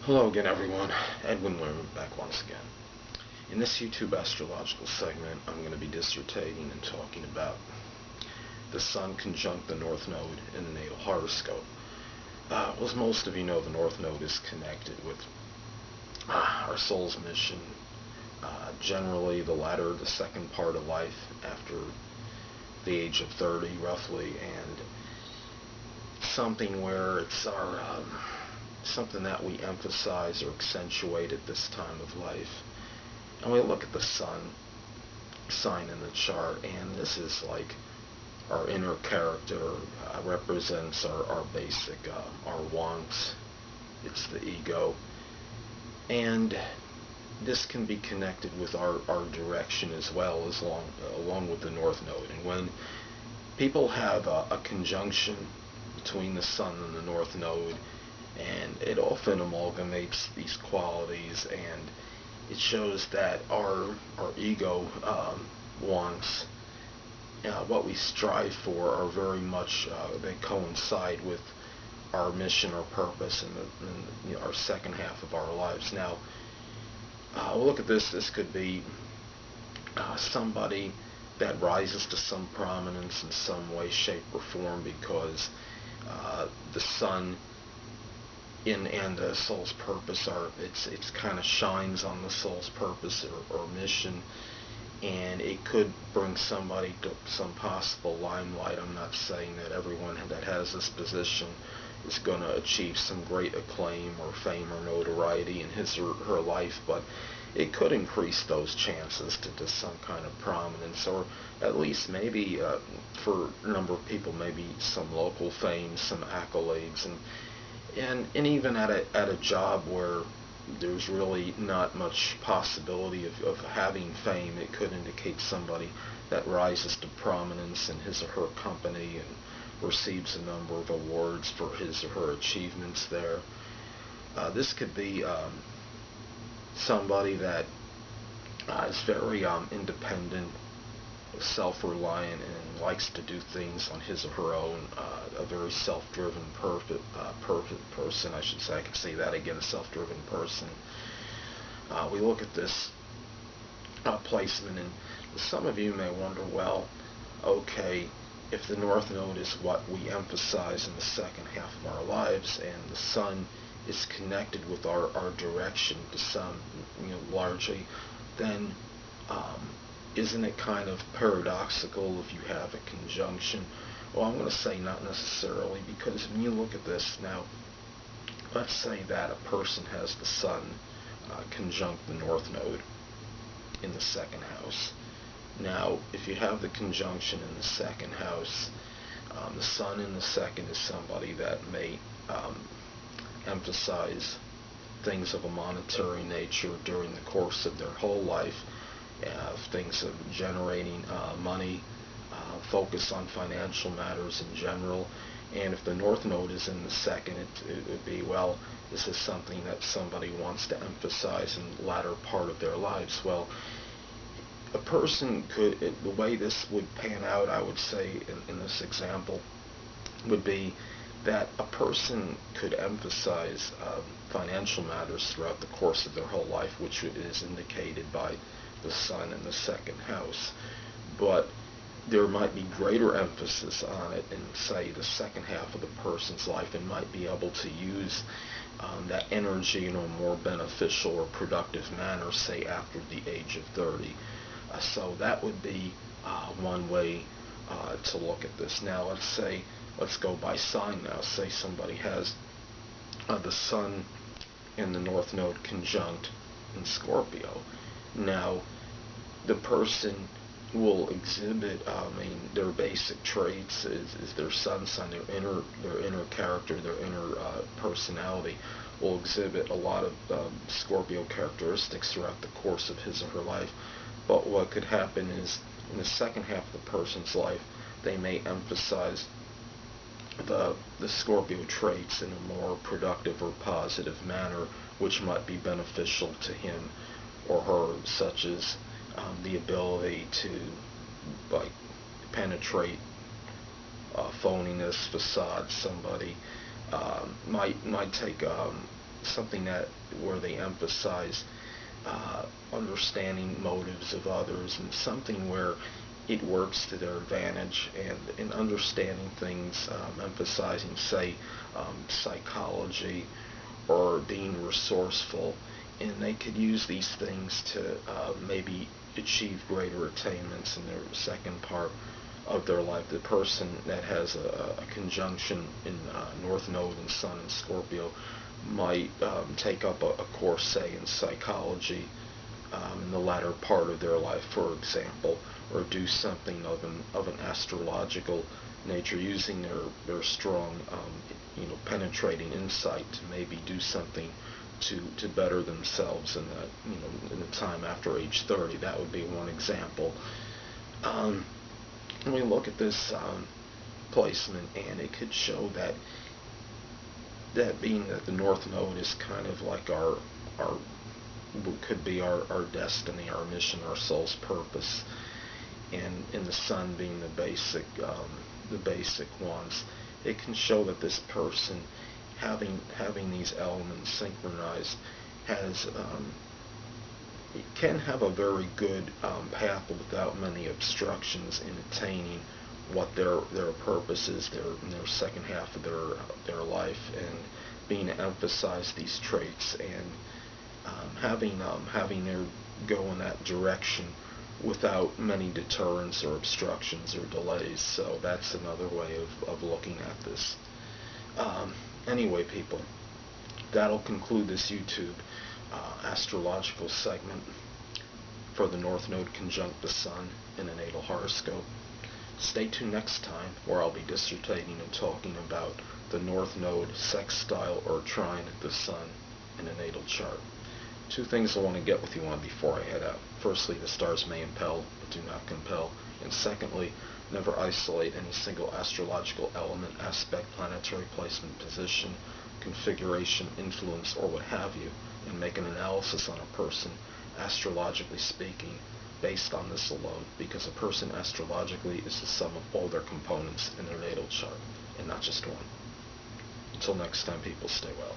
Hello again, everyone. Edwin Learnard back once again. In this YouTube astrological segment, I'm going to be dissertating and talking about the Sun conjunct the North Node in the natal horoscope. As most of you know, the North Node is connected with our soul's mission, generally the second part of life after the age of 30, roughly, and something where it's our something that we emphasize or accentuate at this time of life. And we look at the sun sign in the chart, and this is like our inner character, represents our basic, our wants. It's the ego. And this can be connected with our direction as well, as along with the North Node. And when people have a conjunction between the Sun and the North Node, and it often amalgamates these qualities, and it shows that our ego wants, what we strive for, are very much, they coincide with our mission or purpose in our second half of our lives. Now, we'll look at this. This could be somebody that rises to some prominence in some way, shape, or form because the Sun and the soul's purpose it's kind of shines on the soul's purpose or mission, and it could bring somebody to some possible limelight. I'm not saying that everyone that has this position is going to achieve some great acclaim or fame or notoriety in his or her life, but it could increase those chances to some kind of prominence, or at least maybe for a number of people, maybe some local fame, some accolades, and even at a job where there's really not much possibility of having fame, it could indicate somebody that rises to prominence in his or her company and receives a number of awards for his or her achievements there. This could be somebody that is very independent, self-reliant, and likes to do things on his or her own, a very self-driven, perfect person, I should say. I can say that again, a self-driven person. We look at this placement, and some of you may wonder, well, okay, if the North Node is what we emphasize in the second half of our lives, and the Sun is connected with our direction to some, largely, then isn't it kind of paradoxical if you have a conjunction? Well, I'm going to say not necessarily, because when you look at this now, let's say that a person has the Sun conjunct the North Node in the second house. Now, if you have the conjunction in the second house, the Sun in the second is somebody that may emphasize things of a monetary nature during the course of their whole life, things of generating money, focus on financial matters in general. And if the North Node is in the second, it would be, well, this is something that somebody wants to emphasize in the latter part of their lives. Well, a person could, the way this would pan out, I would say, in this example, would be that a person could emphasize financial matters throughout the course of their whole life, which is indicated by the Sun in the second house. But there might be greater emphasis on it in, say, the second half of the person's life, and might be able to use that energy in a more beneficial or productive manner, say, after the age of 30. So that would be one way to look at this. Now, let's go by sign now. Say somebody has the Sun and the North Node conjunct in Scorpio. Now, the person will exhibit, their basic traits is their Sun sign, their inner character, their inner personality will exhibit a lot of Scorpio characteristics throughout the course of his or her life. But what could happen is, in the second half of the person's life, they may emphasize the Scorpio traits in a more productive or positive manner, which might be beneficial to him or her, such as the ability to penetrate phoniness, facade. Somebody might take something that where they emphasize understanding motives of others, and something where it works to their advantage, and in understanding things, emphasizing, say, psychology or being resourceful, and they could use these things to maybe achieve greater attainments in their second part of their life. The person that has a conjunction in North Node and Sun and Scorpio might take up a course, say, in psychology in the latter part of their life, for example, or do something of an astrological nature, using their strong, penetrating insight to maybe do something to better themselves in in the time after age 30. That would be one example. When we look at this placement, and it could show that being that the North Node is kind of like our could be our destiny, our mission, our soul's purpose, and the Sun being the basic ones. It can show that this person, having these elements synchronized, it can have a very good path without many obstructions in attaining what their purpose is, in their second half of their life, and being to emphasize these traits, and having their go in that direction without many deterrents or obstructions or delays. So that's another way of looking at this. Anyway, people, that'll conclude this YouTube astrological segment for the North Node conjunct the Sun in a natal horoscope. Stay tuned next time, where I'll be dissertating and talking about the North Node sextile or trine the Sun in a natal chart. Two things I want to get with you on before I head out. Firstly, the stars may impel, but do not compel. And secondly, never isolate any single astrological element, aspect, planetary placement, position, configuration, influence, or what have you, and make an analysis on a person, astrologically speaking, based on this alone, because a person astrologically is the sum of all their components in their natal chart, and not just one. Until next time, people, stay well.